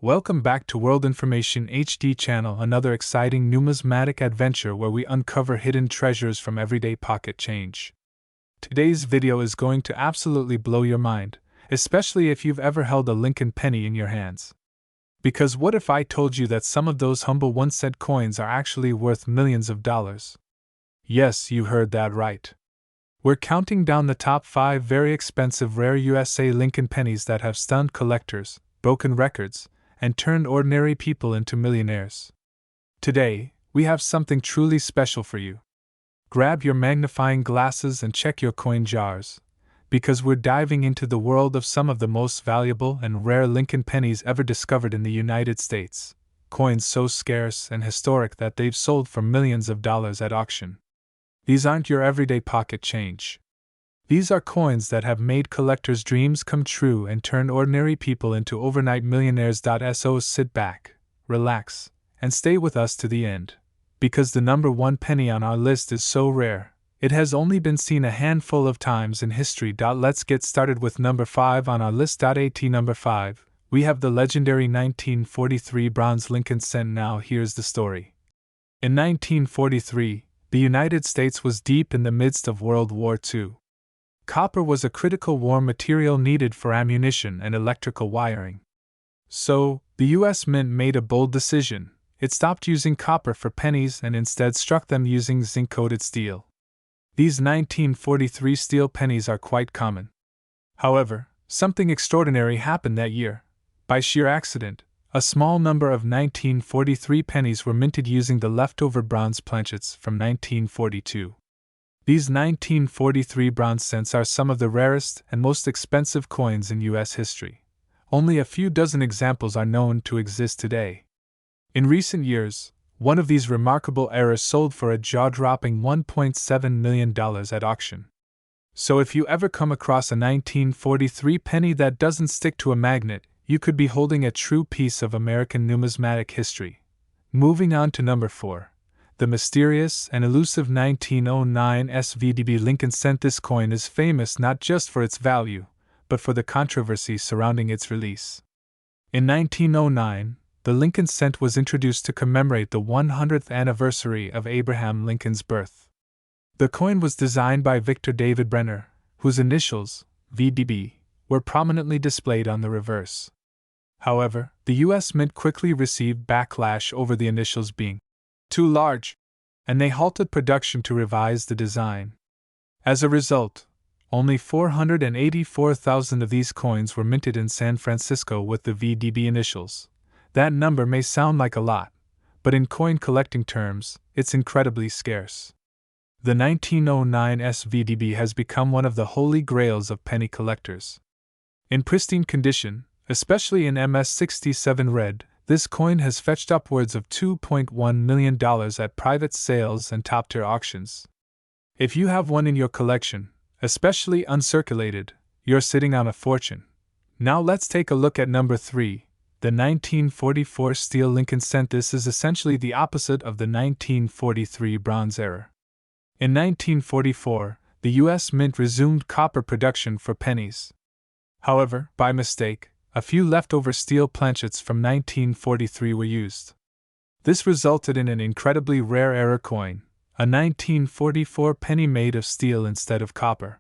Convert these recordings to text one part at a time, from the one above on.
Welcome back to World Information HD channel, another exciting numismatic adventure where we uncover hidden treasures from everyday pocket change. Today's video is going to absolutely blow your mind, especially if you've ever held a Lincoln penny in your hands. Because what if I told you that some of those humble 1-cent coins are actually worth millions of dollars? Yes, you heard that right. We're counting down the top 5 very expensive rare USA Lincoln pennies that have stunned collectors, broken records, and turned ordinary people into millionaires. Today, we have something truly special for you. Grab your magnifying glasses and check your coin jars, because we're diving into the world of some of the most valuable and rare Lincoln pennies ever discovered in the United States, coins so scarce and historic that they've sold for millions of dollars at auction. These aren't your everyday pocket change. These are coins that have made collectors' dreams come true and turned ordinary people into overnight millionaires. So sit back, relax, and stay with us to the end. Because the number 1 penny on our list is so rare, it has only been seen a handful of times in history. Let's get started with number 5 on our list. At number 5, we have the legendary 1943 bronze Lincoln cent. Now here's the story. In 1943, the United States was deep in the midst of World War II. Copper was a critical war material needed for ammunition and electrical wiring. So, the U.S. Mint made a bold decision. It stopped using copper for pennies and instead struck them using zinc-coated steel. These 1943 steel pennies are quite common. However, something extraordinary happened that year. By sheer accident, a small number of 1943 pennies were minted using the leftover bronze planchets from 1942. These 1943 bronze cents are some of the rarest and most expensive coins in U.S. history. Only a few dozen examples are known to exist today. In recent years, one of these remarkable errors sold for a jaw-dropping $1.7 million at auction. So if you ever come across a 1943 penny that doesn't stick to a magnet, you could be holding a true piece of American numismatic history. Moving on to number 4. The mysterious and elusive 1909 VDB Lincoln cent. This coin is famous not just for its value, but for the controversy surrounding its release. In 1909, the Lincoln cent was introduced to commemorate the 100th anniversary of Abraham Lincoln's birth. The coin was designed by Victor David Brenner, whose initials, VDB, were prominently displayed on the reverse. However, the U.S. Mint quickly received backlash over the initials being too large, and they halted production to revise the design. As a result, only 484,000 of these coins were minted in San Francisco with the VDB initials. That number may sound like a lot, but in coin collecting terms, it's incredibly scarce. The 1909 VDB has become one of the holy grails of penny collectors. In pristine condition, especially in MS67 red, this coin has fetched upwards of $2.1 million at private sales and top-tier auctions. If you have one in your collection, especially uncirculated, you're sitting on a fortune. Now let's take a look at number 3, the 1944 steel Lincoln cent. This is essentially the opposite of the 1943 bronze era. In 1944, the U.S. Mint resumed copper production for pennies. However, by mistake, a few leftover steel planchets from 1943 were used. This resulted in an incredibly rare error coin, a 1944 penny made of steel instead of copper.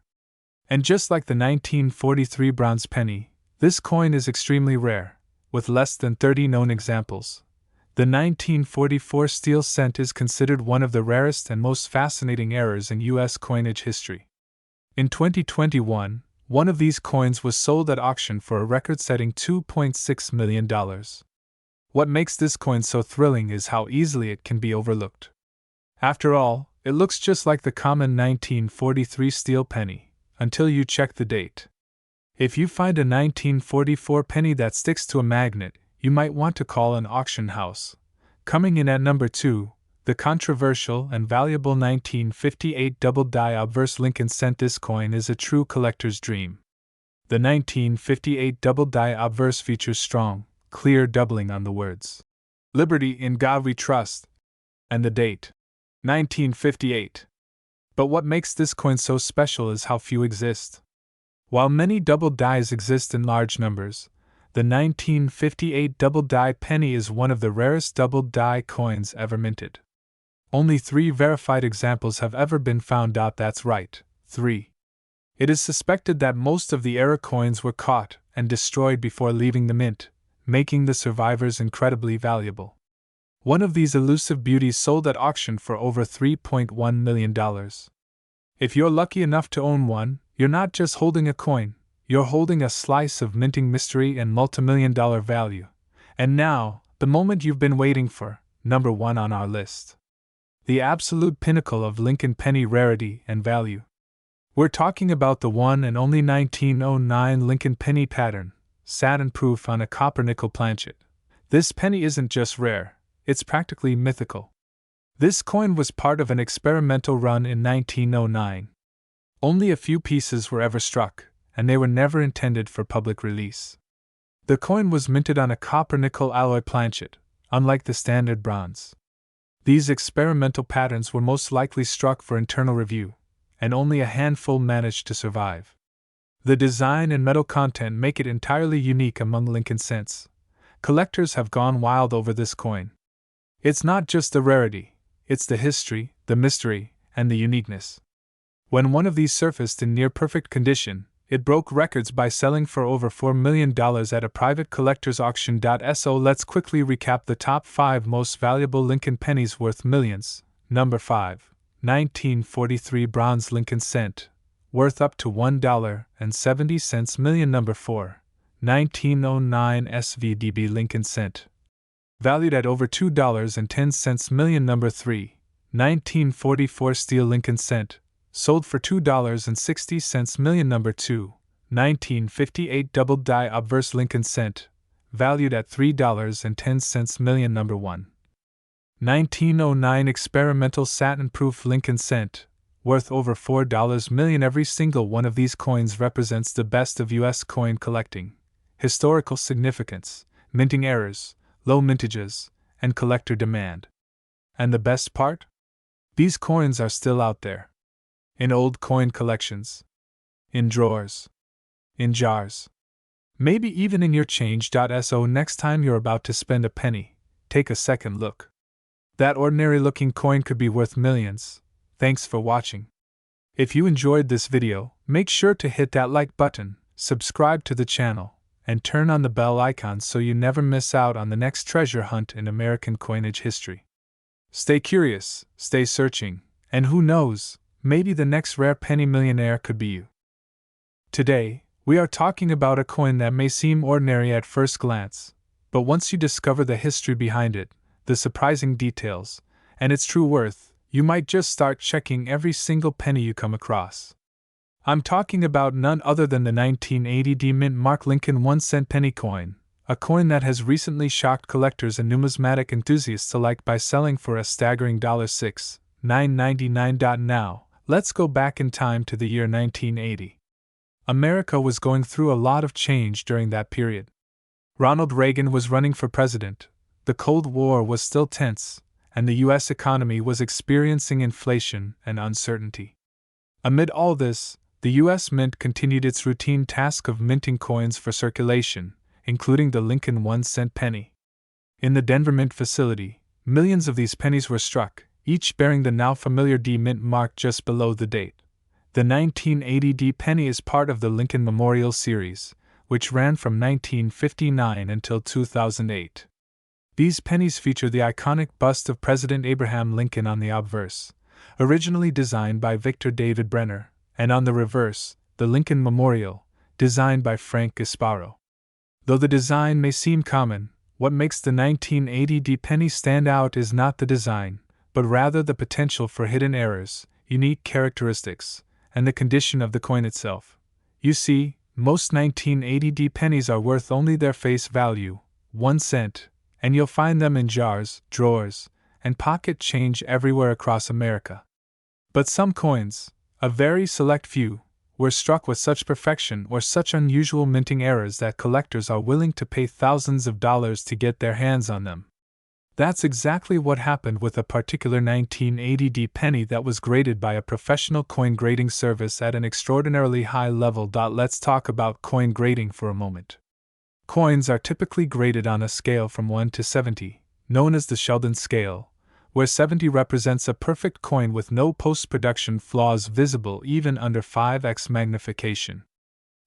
And just like the 1943 bronze penny, this coin is extremely rare, with less than 30 known examples. The 1944 steel cent is considered one of the rarest and most fascinating errors in U.S. coinage history. In 2021, one of these coins was sold at auction for a record-setting $2.6 million. What makes this coin so thrilling is how easily it can be overlooked. After all, it looks just like the common 1943 steel penny, until you check the date. If you find a 1944 penny that sticks to a magnet, you might want to call an auction house. Coming in at number 2, the controversial and valuable 1958 double-die obverse Lincoln cent. This coin is a true collector's dream. The 1958 double-die obverse features strong, clear doubling on the words, "Liberty in God We Trust," and the date, 1958. But what makes this coin so special is how few exist. While many double dies exist in large numbers, The 1958 double-die penny is one of the rarest double-die coins ever minted. Only 3 verified examples have ever been found out. That's right, 3. It is suspected that most of the error coins were caught and destroyed before leaving the mint, making the survivors incredibly valuable. One of these elusive beauties sold at auction for over $3.1 million. If you're lucky enough to own one, you're not just holding a coin, you're holding a slice of minting mystery and multimillion-dollar value. And now, the moment you've been waiting for, number 1 on our list. The absolute pinnacle of Lincoln penny rarity and value. We're talking about the one and only 1909 Lincoln penny pattern, satin proof on a copper nickel planchet. This penny isn't just rare, it's practically mythical. This coin was part of an experimental run in 1909. Only a few pieces were ever struck, and they were never intended for public release. The coin was minted on a copper nickel alloy planchet, unlike the standard bronze. These experimental patterns were most likely struck for internal review, and only a handful managed to survive. The design and metal content make it entirely unique among Lincoln cents. Collectors have gone wild over this coin. It's not just the rarity, it's the history, the mystery, and the uniqueness. When one of these surfaced in near-perfect condition, it broke records by selling for over $4 million at a private collector's auction. So let's quickly recap the top 5 most valuable Lincoln pennies worth millions. Number 5. 1943 Bronze Lincoln Cent, worth up to $1.70 million. Number 4. 1909 VDB Lincoln Cent, valued at over $2.10 million. Number 3. 1944 Steel Lincoln Cent, sold for $2.60 million. Number 2. 1958 Double Die Obverse Lincoln Cent, valued at $3.10 million. Number 1. 1909 Experimental Satin Proof Lincoln Cent, worth over $4 million. Every single one of these coins represents the best of U.S. coin collecting: historical significance, minting errors, low mintages, and collector demand. And the best part? These coins are still out there. In old coin collections. In drawers. In jars. Maybe even in your change. So next time you're about to spend a penny, take a second look. That ordinary looking coin could be worth millions. Thanks for watching. If you enjoyed this video, make sure to hit that like button, subscribe to the channel, and turn on the bell icon so you never miss out on the next treasure hunt in American coinage history. Stay curious, stay searching, and who knows, maybe the next rare penny millionaire could be you. Today, we are talking about a coin that may seem ordinary at first glance, but once you discover the history behind it, the surprising details, and its true worth, you might just start checking every single penny you come across. I'm talking about none other than the 1980 D-Mint Mark Lincoln 1-cent penny coin, a coin that has recently shocked collectors and numismatic enthusiasts alike by selling for a staggering $6,999. Now, let's go back in time to the year 1980. America was going through a lot of change during that period. Ronald Reagan was running for president, the Cold War was still tense, and the U.S. economy was experiencing inflation and uncertainty. Amid all this, the U.S. Mint continued its routine task of minting coins for circulation, including the Lincoln 1-cent penny. In the Denver Mint facility, millions of these pennies were struck, each bearing the now familiar D-Mint mark just below the date. The 1980 D penny is part of the Lincoln Memorial Series, which ran from 1959 until 2008. These pennies feature the iconic bust of President Abraham Lincoln on the obverse, originally designed by Victor David Brenner, and on the reverse, the Lincoln Memorial, designed by Frank Gasparo. Though the design may seem common, what makes the 1980 D penny stand out is not the design, but rather the potential for hidden errors, unique characteristics, and the condition of the coin itself. You see, most 1980 D pennies are worth only their face value, 1 cent, and you'll find them in jars, drawers, and pocket change everywhere across America. But some coins, a very select few, were struck with such perfection or such unusual minting errors that collectors are willing to pay thousands of dollars to get their hands on them. That's exactly what happened with a particular 1980 D penny that was graded by a professional coin grading service at an extraordinarily high level. Let's talk about coin grading for a moment. Coins are typically graded on a scale from 1 to 70, known as the Sheldon scale, where 70 represents a perfect coin with no post-production flaws visible even under 5x magnification.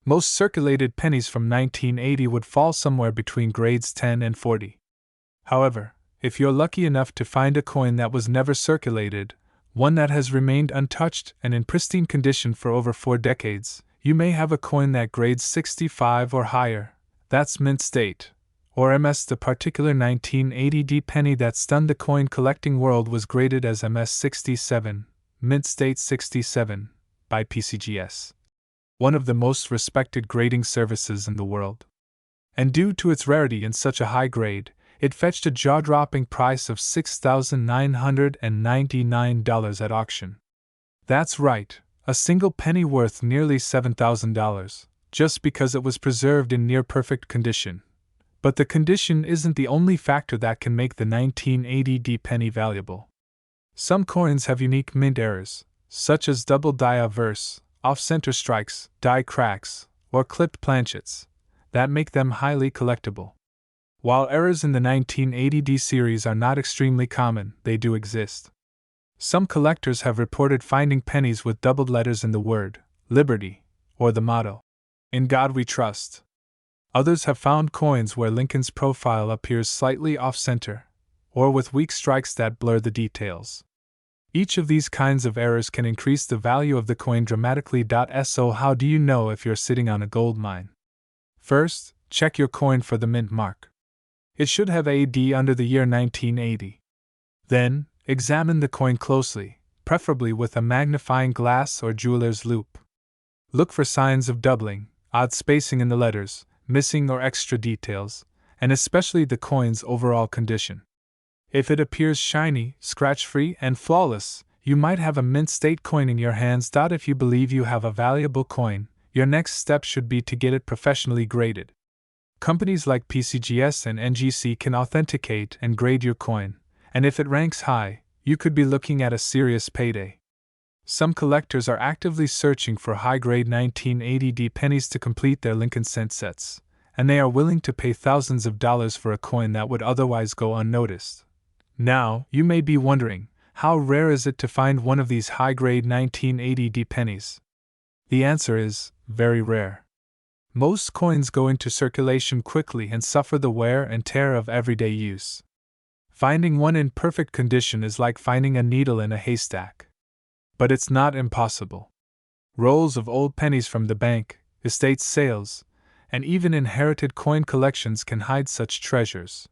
Most circulated pennies from 1980 would fall somewhere between grades 10 and 40. However, if you're lucky enough to find a coin that was never circulated, one that has remained untouched and in pristine condition for over 4 decades, you may have a coin that grades 65 or higher. That's mint state, or MS. The particular 1980 penny that stunned the coin collecting world was graded as MS 67, mint state 67, by PCGS, one of the most respected grading services in the world. And due to its rarity in such a high grade, it fetched a jaw-dropping price of $6,999 at auction. That's right, a single penny worth nearly $7,000, just because it was preserved in near-perfect condition. But the condition isn't the only factor that can make the 1980 penny valuable. Some coins have unique mint errors, such as double die averse, off-center strikes, die cracks, or clipped planchets, that make them highly collectible. While errors in the 1980 series are not extremely common, they do exist. Some collectors have reported finding pennies with doubled letters in the word Liberty, or the motto, "In God We Trust." Others have found coins where Lincoln's profile appears slightly off-center, or with weak strikes that blur the details. Each of these kinds of errors can increase the value of the coin dramatically. So how do you know if you're sitting on a gold mine? First, check your coin for the mint mark. It should have AD under the year 1980. Then, examine the coin closely, preferably with a magnifying glass or jeweler's loupe. Look for signs of doubling, odd spacing in the letters, missing or extra details, and especially the coin's overall condition. If it appears shiny, scratch-free, and flawless, you might have a mint state coin in your hands. If you believe you have a valuable coin, your next step should be to get it professionally graded. Companies like PCGS and NGC can authenticate and grade your coin, and if it ranks high, you could be looking at a serious payday. Some collectors are actively searching for high-grade 1980 pennies to complete their Lincoln cent sets, and they are willing to pay thousands of dollars for a coin that would otherwise go unnoticed. Now, you may be wondering, how rare is it to find one of these high-grade 1980 pennies? The answer is, very rare. Most coins go into circulation quickly and suffer the wear and tear of everyday use. Finding one in perfect condition is like finding a needle in a haystack. But it's not impossible. Rolls of old pennies from the bank, estate sales, and even inherited coin collections can hide such treasures.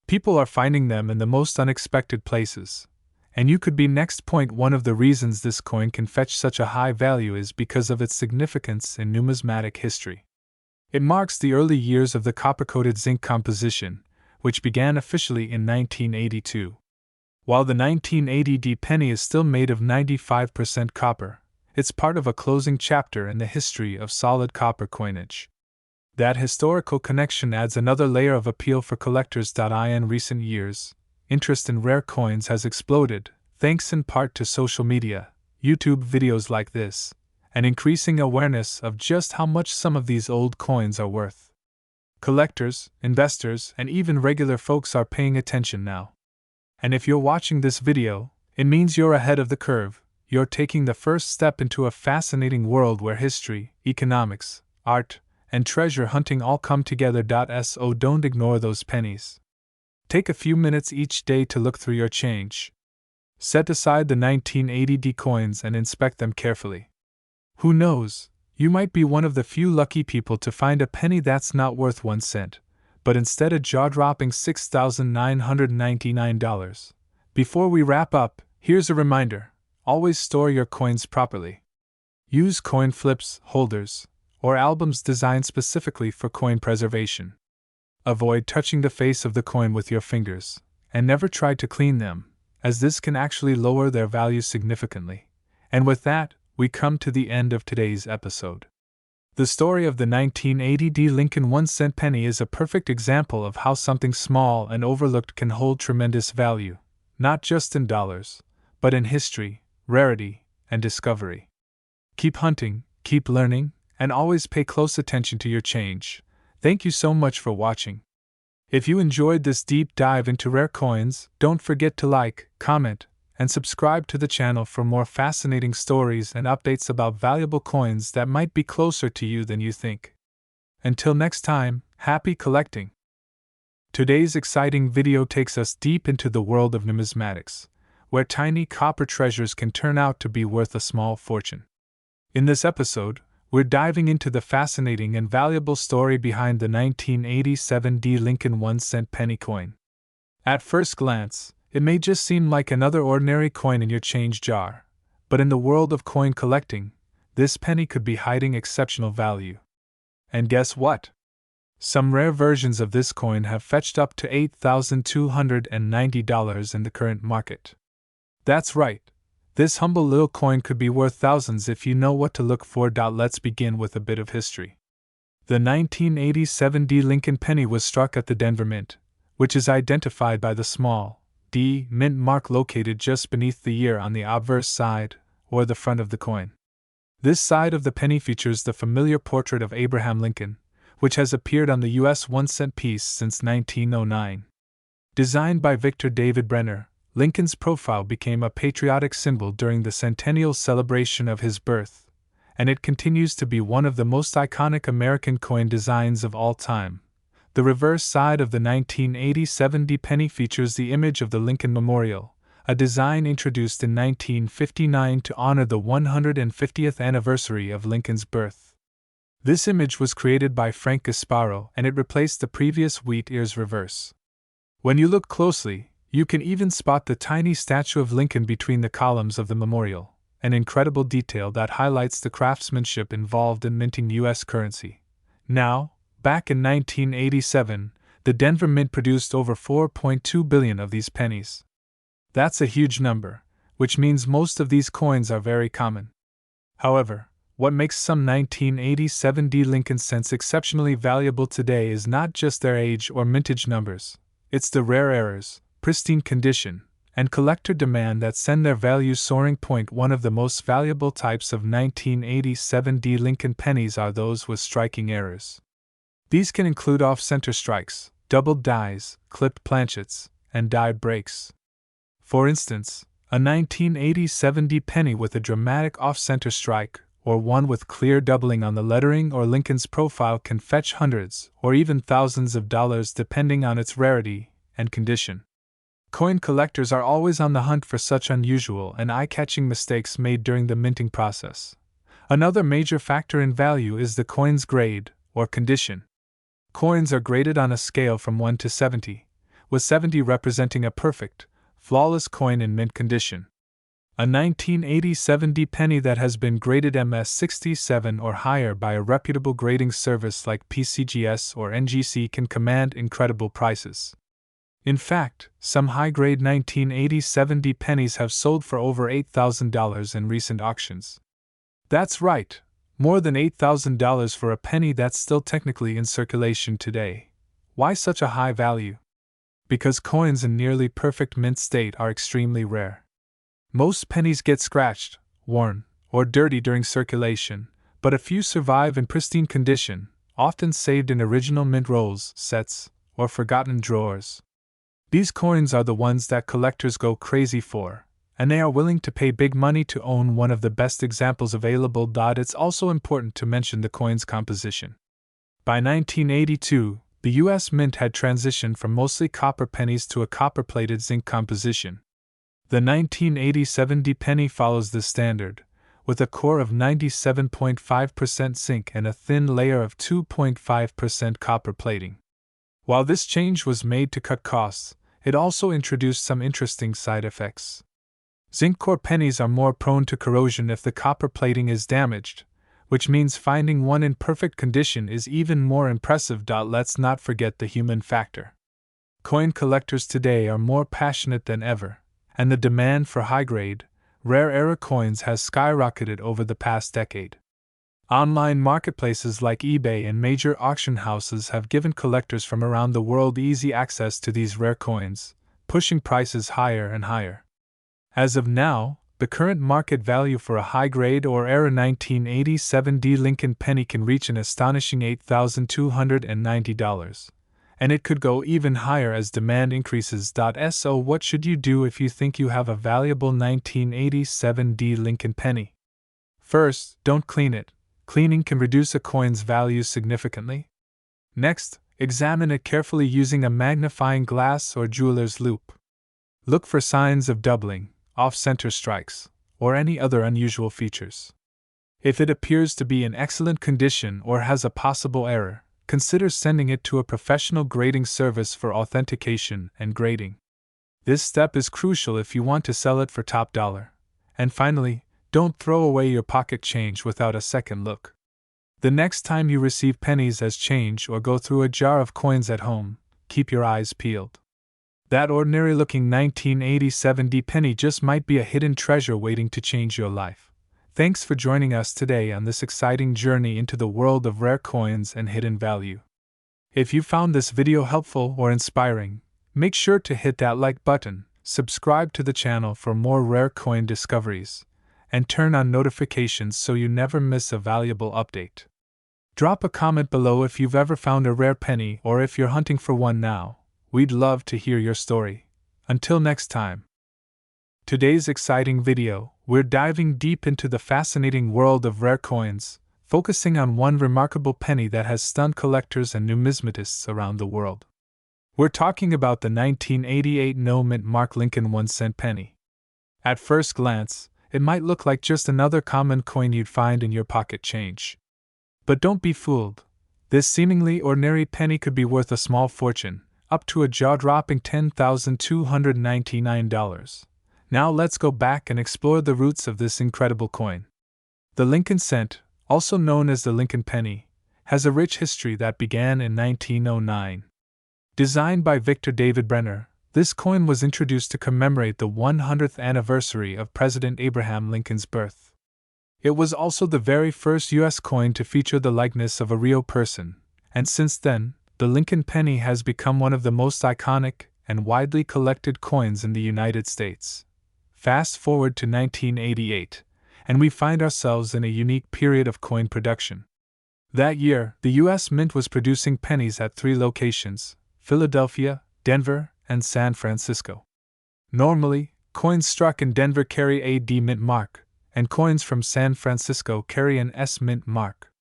People are finding them in the most unexpected places, and you could be next. One of the reasons this coin can fetch such a high value is because of its significance in numismatic history. It marks the early years of the copper-coated zinc composition, which began officially in 1982. While the 1980 penny is still made of 95% copper, it's part of a closing chapter in the history of solid copper coinage. That historical connection adds another layer of appeal for collectors. In recent years, interest in rare coins has exploded, thanks in part to social media, YouTube videos like this, and increasing awareness of just how much some of these old coins are worth. Collectors, investors, and even regular folks are paying attention now. And if you're watching this video, it means you're ahead of the curve. You're taking the first step into a fascinating world where history, economics, art, and treasure hunting all come together. So don't ignore those pennies. Take a few minutes each day to look through your change. Set aside the 1980 coins and inspect them carefully. Who knows, you might be one of the few lucky people to find a penny that's not worth 1 cent, but instead a jaw-dropping $6,999. Before we wrap up, here's a reminder: always store your coins properly. Use coin flips, holders, or albums designed specifically for coin preservation. Avoid touching the face of the coin with your fingers, and never try to clean them, as this can actually lower their value significantly. And with that, we come to the end of today's episode. The story of the 1980 Lincoln 1 cent penny is a perfect example of how something small and overlooked can hold tremendous value, not just in dollars, but in history, rarity, and discovery. Keep hunting, keep learning, and always pay close attention to your change. Thank you so much for watching. If you enjoyed this deep dive into rare coins, don't forget to like, comment, and subscribe to the channel for more fascinating stories and updates about valuable coins that might be closer to you than you think. Until next time, happy collecting! Today's exciting video takes us deep into the world of numismatics, where tiny copper treasures can turn out to be worth a small fortune. In this episode, we're diving into the fascinating and valuable story behind the 1987 D. Lincoln 1-cent penny coin. At first glance, it may just seem like another ordinary coin in your change jar, but in the world of coin collecting, this penny could be hiding exceptional value. And guess what? Some rare versions of this coin have fetched up to $8,290 in the current market. That's right. This humble little coin could be worth thousands if you know what to look for. Let's begin with a bit of history. The 1987 D. Lincoln penny was struck at the Denver Mint, which is identified by the small D mint mark located just beneath the year on the obverse side, or the front of the coin. This side of the penny features the familiar portrait of Abraham Lincoln, which has appeared on the U.S. 1-cent piece since 1909. Designed by Victor David Brenner, Lincoln's profile became a patriotic symbol during the centennial celebration of his birth, and it continues to be one of the most iconic American coin designs of all time. The reverse side of the 1987 D penny features the image of the Lincoln Memorial, a design introduced in 1959 to honor the 150th anniversary of Lincoln's birth. This image was created by Frank Gasparo, and it replaced the previous wheat ears reverse. When you look closely, you can even spot the tiny statue of Lincoln between the columns of the memorial, an incredible detail that highlights the craftsmanship involved in minting U.S. currency. Now, back in 1987, the Denver Mint produced over 4.2 billion of these pennies. That's a huge number, which means most of these coins are very common. However, what makes some 1987 D. Lincoln cents exceptionally valuable today is not just their age or mintage numbers, it's the rare errors, pristine condition, and collector demand that send their value soaring. One of the most valuable types of 1987 D. Lincoln pennies are those with striking errors. These can include off-center strikes, doubled dies, clipped planchets, and die breaks. For instance, a 1987 D penny with a dramatic off-center strike, or one with clear doubling on the lettering or Lincoln's profile, can fetch hundreds or even thousands of dollars depending on its rarity and condition. Coin collectors are always on the hunt for such unusual and eye-catching mistakes made during the minting process. Another major factor in value is the coin's grade, or condition. Coins are graded on a scale from 1 to 70, with 70 representing a perfect, flawless coin in mint condition. A 1987 D penny that has been graded MS 67 or higher by a reputable grading service like PCGS or NGC can command incredible prices. In fact, some high-grade 1987 D pennies have sold for over $8,000 in recent auctions. That's right, more than $8,000 for a penny that's still technically in circulation today. Why such a high value? Because coins in nearly perfect mint state are extremely rare. Most pennies get scratched, worn, or dirty during circulation, but a few survive in pristine condition, often saved in original mint rolls, sets, or forgotten drawers. These coins are the ones that collectors go crazy for, and they are willing to pay big money to own one of the best examples available. It's also important to mention the coin's composition. By 1982, the U.S. Mint had transitioned from mostly copper pennies to a copper-plated zinc composition. The 1987 D penny follows this standard, with a core of 97.5% zinc and a thin layer of 2.5% copper plating. While this change was made to cut costs, it also introduced some interesting side effects. Zinc core pennies are more prone to corrosion if the copper plating is damaged, which means finding one in perfect condition is even more impressive. Let's not forget the human factor. Coin collectors today are more passionate than ever, and the demand for high-grade, rare-era coins has skyrocketed over the past decade. Online marketplaces like eBay and major auction houses have given collectors from around the world easy access to these rare coins, pushing prices higher and higher. As of now, the current market value for a high-grade or era 1987D Lincoln penny can reach an astonishing $8,290. And it could go even higher as demand increases. So what should you do if you think you have a valuable 1987D Lincoln penny? First, don't clean it. Cleaning can reduce a coin's value significantly. Next, examine it carefully using a magnifying glass or jeweler's loupe. Look for signs of doubling, off-center strikes, or any other unusual features. If it appears to be in excellent condition or has a possible error, consider sending it to a professional grading service for authentication and grading. This step is crucial if you want to sell it for top dollar. And finally, don't throw away your pocket change without a second look. The next time you receive pennies as change or go through a jar of coins at home, keep your eyes peeled. That ordinary-looking 1987D penny just might be a hidden treasure waiting to change your life. Thanks for joining us today on this exciting journey into the world of rare coins and hidden value. If you found this video helpful or inspiring, make sure to hit that like button, subscribe to the channel for more rare coin discoveries, and turn on notifications so you never miss a valuable update. Drop a comment below if you've ever found a rare penny or if you're hunting for one now. We'd love to hear your story. Until next time. Today's exciting video, we're diving deep into the fascinating world of rare coins, focusing on one remarkable penny that has stunned collectors and numismatists around the world. We're talking about the 1988 no-mint mark Lincoln 1-cent penny. At first glance, it might look like just another common coin you'd find in your pocket change. But don't be fooled. This seemingly ordinary penny could be worth a small fortune, up to a jaw-dropping $10,299. Now let's go back and explore the roots of this incredible coin. The Lincoln cent, also known as the Lincoln penny, has a rich history that began in 1909. Designed by Victor David Brenner, this coin was introduced to commemorate the 100th anniversary of President Abraham Lincoln's birth. It was also the very first U.S. coin to feature the likeness of a real person, and since then, the Lincoln penny has become one of the most iconic and widely collected coins in the United States. Fast forward to 1988, and we find ourselves in a unique period of coin production. That year, the U.S. Mint was producing pennies at 3 locations: Philadelphia, Denver, and San Francisco. Normally, coins struck in Denver carry a D Mint mark, and coins from San Francisco carry an S Mint mark.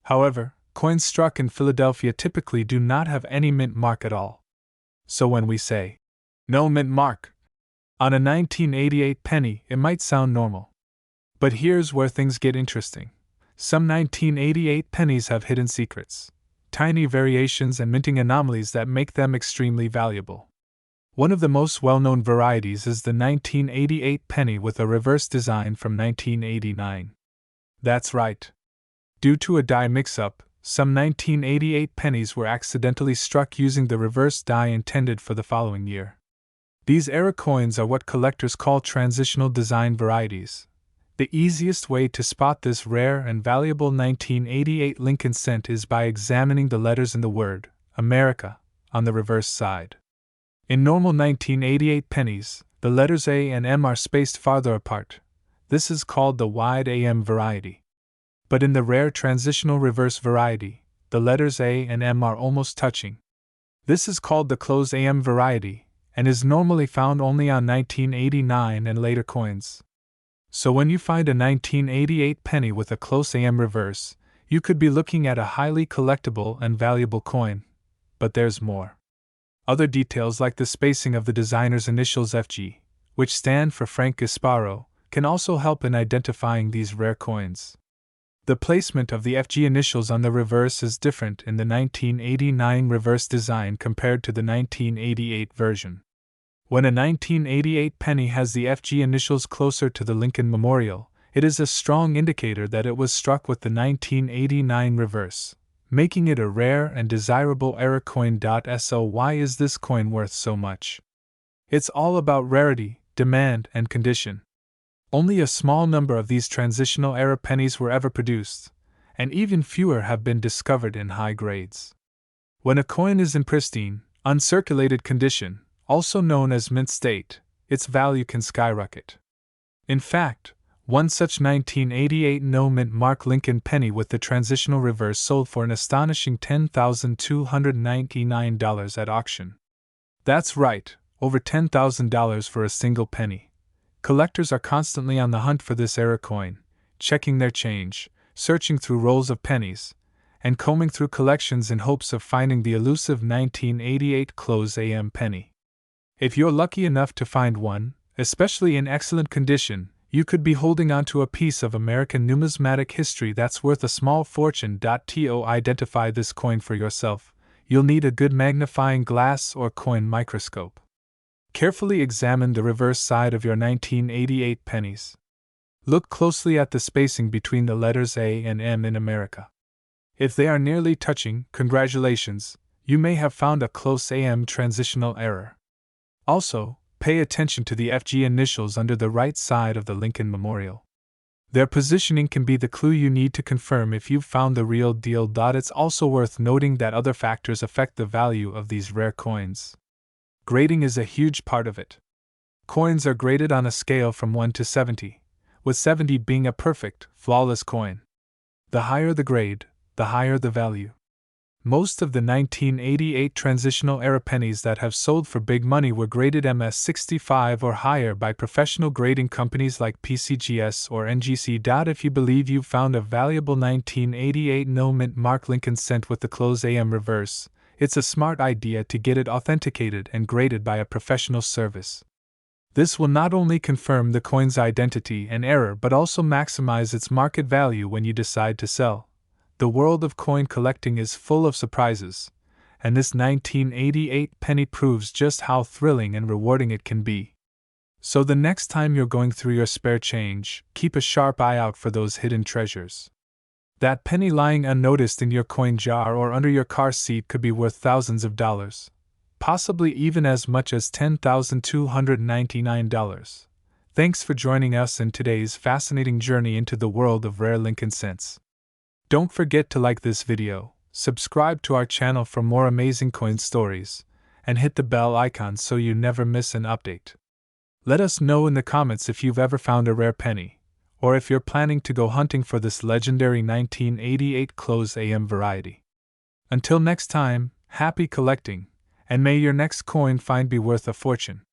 However, coins struck in Philadelphia typically do not have any mint mark at all. So when we say, "no mint mark," on a 1988 penny, it might sound normal. But here's where things get interesting. Some 1988 pennies have hidden secrets, tiny variations and minting anomalies that make them extremely valuable. One of the most well-known varieties is the 1988 penny with a reverse design from 1989. That's right. Due to a die mix-up, some 1988 pennies were accidentally struck using the reverse die intended for the following year. These era coins are what collectors call transitional design varieties. The easiest way to spot this rare and valuable 1988 Lincoln cent is by examining the letters in the word America on the reverse side. In normal 1988 pennies, the letters A and M are spaced farther apart. This is called the wide AM variety. But in the rare transitional reverse variety, the letters A and M are almost touching. This is called the closed AM variety, and is normally found only on 1989 and later coins. So when you find a 1988 penny with a close AM reverse, you could be looking at a highly collectible and valuable coin. But there's more. Other details like the spacing of the designer's initials FG, which stand for Frank Gasparo, can also help in identifying these rare coins. The placement of the FG initials on the reverse is different in the 1989 reverse design compared to the 1988 version. When a 1988 penny has the FG initials closer to the Lincoln Memorial, it is a strong indicator that it was struck with the 1989 reverse, making it a rare and desirable era coin. So why is this coin worth so much? It's all about rarity, demand, and condition. Only a small number of these transitional era pennies were ever produced, and even fewer have been discovered in high grades. When a coin is in pristine, uncirculated condition, also known as mint state, its value can skyrocket. In fact, one such 1988 no-mint Mark Lincoln penny with the transitional reverse sold for an astonishing $10,299 at auction. That's right, over $10,000 for a single penny. Collectors are constantly on the hunt for this era coin, checking their change, searching through rolls of pennies, and combing through collections in hopes of finding the elusive 1988 close AM penny. If you're lucky enough to find one, especially in excellent condition, you could be holding on to a piece of American numismatic history that's worth a small fortune. To identify this coin for yourself, you'll need a good magnifying glass or coin microscope. Carefully examine the reverse side of your 1988 pennies. Look closely at the spacing between the letters A and M in America. If they are nearly touching, congratulations, you may have found a close AM transitional error. Also, pay attention to the FG initials under the right side of the Lincoln Memorial. Their positioning can be the clue you need to confirm if you've found the real deal. It's also worth noting that other factors affect the value of these rare coins. Grading is a huge part of it. Coins are graded on a scale from 1 to 70, with 70 being a perfect, flawless coin. The higher the grade, the higher the value. Most of the 1988 transitional era pennies that have sold for big money were graded MS65 or higher by professional grading companies like PCGS or NGC. If you believe you've found a valuable 1988 no-mint Mark Lincoln Cent with the close AM reverse, it's a smart idea to get it authenticated and graded by a professional service. This will not only confirm the coin's identity and error but also maximize its market value when you decide to sell. The world of coin collecting is full of surprises, and this 1988 penny proves just how thrilling and rewarding it can be. So the next time you're going through your spare change, keep a sharp eye out for those hidden treasures. That penny lying unnoticed in your coin jar or under your car seat could be worth thousands of dollars, possibly even as much as $10,299. Thanks for joining us in today's fascinating journey into the world of rare Lincoln cents. Don't forget to like this video, subscribe to our channel for more amazing coin stories, and hit the bell icon so you never miss an update. Let us know in the comments if you've ever found a rare penny, or if you're planning to go hunting for this legendary 1988 close AM variety. Until next time, happy collecting, and may your next coin find be worth a fortune.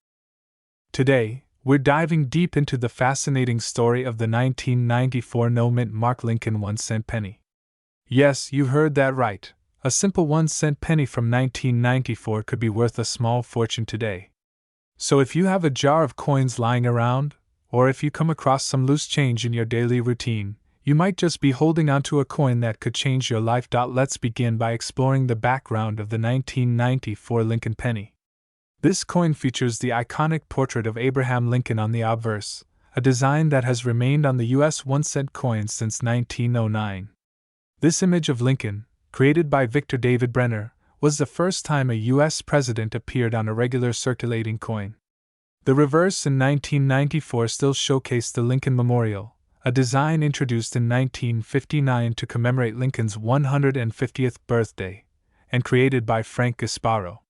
Today, we're diving deep into the fascinating story of the 1994 no-mint Mark Lincoln 1-cent penny. Yes, you heard that right. A simple 1-cent penny from 1994 could be worth a small fortune today. So if you have a jar of coins lying around, or if you come across some loose change in your daily routine, you might just be holding onto a coin that could change your life. Let's begin by exploring the background of the 1994 Lincoln penny. This coin features the iconic portrait of Abraham Lincoln on the obverse, a design that has remained on the U.S. 1-cent coins since 1909. This image of Lincoln, created by Victor David Brenner, was the first time a U.S. president appeared on a regular circulating coin. The reverse in 1994 still showcased the Lincoln Memorial, a design introduced in 1959 to commemorate Lincoln's 150th birthday, and created by Frank Gasparo.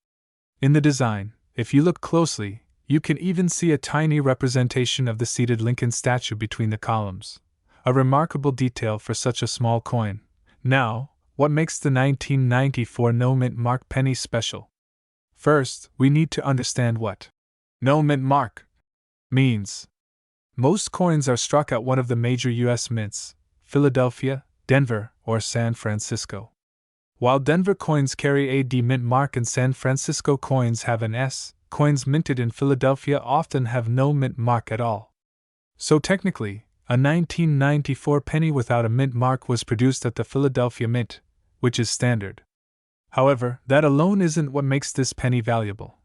In the design, if you look closely, you can even see a tiny representation of the seated Lincoln statue between the columns, a remarkable detail for such a small coin. Now, what makes the 1994 no-mint Mark penny special? First, we need to understand what no-mint Mark means. Most coins are struck at one of the major U.S. mints, Philadelphia, Denver, or San Francisco. While Denver coins carry a D mint mark and San Francisco coins have an S, coins minted in Philadelphia often have no mint mark at all. So technically, a 1994 penny without a mint mark was produced at the Philadelphia Mint, which is standard. However, that alone isn't what makes this penny valuable.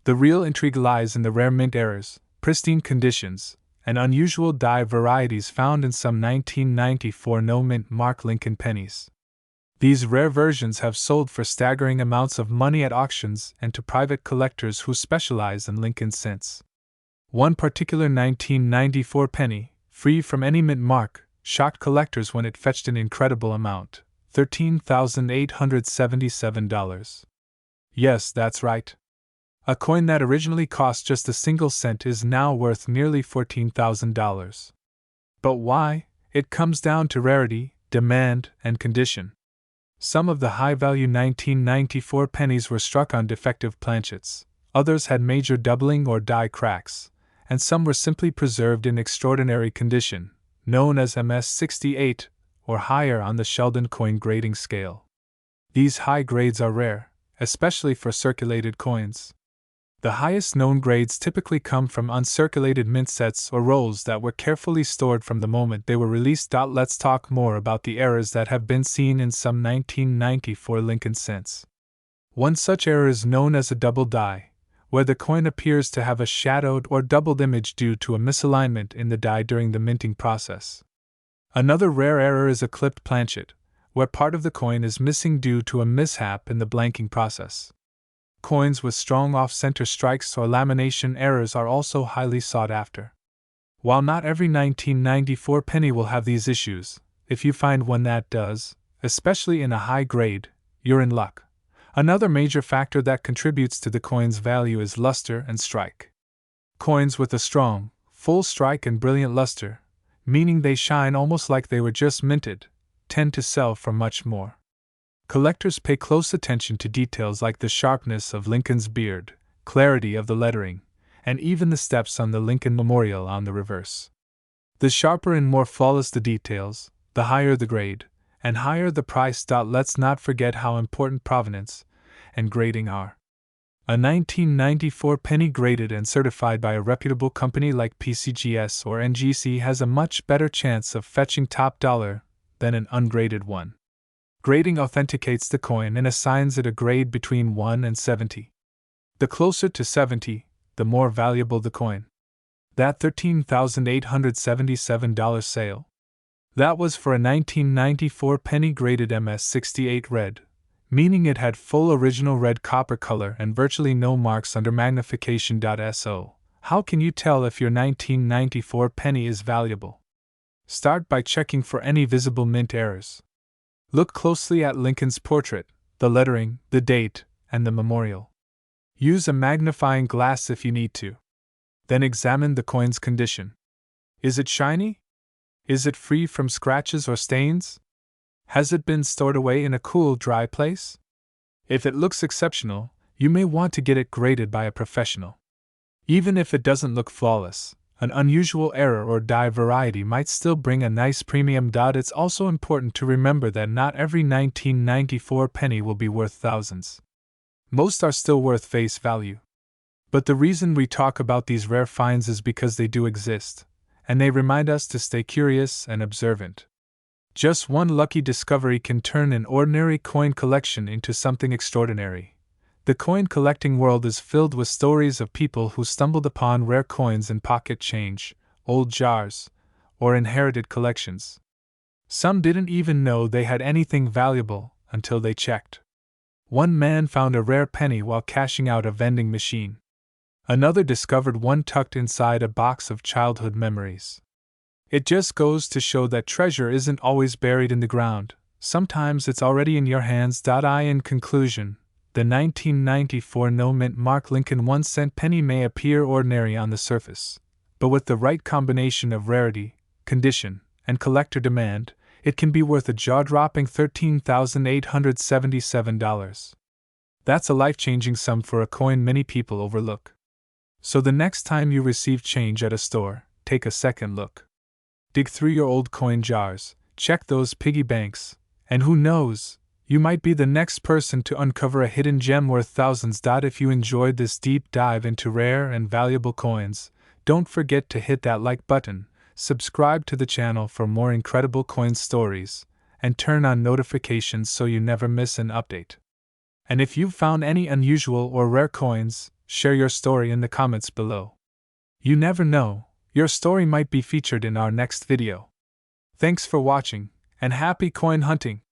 The real intrigue lies in the rare mint errors, pristine conditions, and unusual die varieties found in some 1994 no-mint Mark Lincoln pennies. These rare versions have sold for staggering amounts of money at auctions and to private collectors who specialize in Lincoln cents. One particular 1994 penny, free from any mint mark, shocked collectors when it fetched an incredible amount, $13,877. Yes, that's right. A coin that originally cost just a single cent is now worth nearly $14,000. But why? It comes down to rarity, demand, and condition. Some of the high-value 1994 pennies were struck on defective planchets, others had major doubling or die cracks, and some were simply preserved in extraordinary condition, known as MS-68, or higher on the Sheldon coin grading scale. These high grades are rare, especially for circulated coins. The highest known grades typically come from uncirculated mint sets or rolls that were carefully stored from the moment they were released. Let's talk more about the errors that have been seen in some 1994 Lincoln cents. One such error is known as a double die, where the coin appears to have a shadowed or doubled image due to a misalignment in the die during the minting process. Another rare error is a clipped planchet, where part of the coin is missing due to a mishap in the blanking process. Coins with strong off-center strikes or lamination errors are also highly sought after. While not every 1994 penny will have these issues, if you find one that does, especially in a high grade, you're in luck. Another major factor that contributes to the coin's value is luster and strike. Coins with a strong, full strike and brilliant luster, meaning they shine almost like they were just minted, tend to sell for much more. Collectors pay close attention to details like the sharpness of Lincoln's beard, clarity of the lettering, and even the steps on the Lincoln Memorial on the reverse. The sharper and more flawless the details, the higher the grade, and higher the price. Let's not forget how important provenance and grading are. A 1994 penny graded and certified by a reputable company like PCGS or NGC has a much better chance of fetching top dollar than an ungraded one. Grading authenticates the coin and assigns it a grade between 1 and 70. The closer to 70, the more valuable the coin. That $13,877 sale? That was for a 1994 penny graded MS-68 red, meaning it had full original red copper color and virtually no marks under magnification. So, how can you tell if your 1994 penny is valuable? Start by checking for any visible mint errors. Look closely at Lincoln's portrait, the lettering, the date, and the memorial. Use a magnifying glass if you need to. Then examine the coin's condition. Is it shiny? Is it free from scratches or stains? Has it been stored away in a cool, dry place? If it looks exceptional, you may want to get it graded by a professional. Even if it doesn't look flawless, an unusual error or die variety might still bring a nice premium. It's also important to remember that not every 1994 penny will be worth thousands. Most are still worth face value. But the reason we talk about these rare finds is because they do exist, and they remind us to stay curious and observant. Just one lucky discovery can turn an ordinary coin collection into something extraordinary. The coin collecting world is filled with stories of people who stumbled upon rare coins in pocket change, old jars, or inherited collections. Some didn't even know they had anything valuable until they checked. One man found a rare penny while cashing out a vending machine. Another discovered one tucked inside a box of childhood memories. It just goes to show that treasure isn't always buried in the ground, sometimes it's already in your hands. In conclusion, the 1994 no-mint mark Lincoln 1-cent penny may appear ordinary on the surface, but with the right combination of rarity, condition, and collector demand, it can be worth a jaw-dropping $13,877. That's a life-changing sum for a coin many people overlook. So the next time you receive change at a store, take a second look. Dig through your old coin jars, check those piggy banks, and who knows, you might be the next person to uncover a hidden gem worth thousands. If you enjoyed this deep dive into rare and valuable coins, don't forget to hit that like button, subscribe to the channel for more incredible coin stories, and turn on notifications so you never miss an update. And if you've found any unusual or rare coins, share your story in the comments below. You never know, your story might be featured in our next video. Thanks for watching, and happy coin hunting!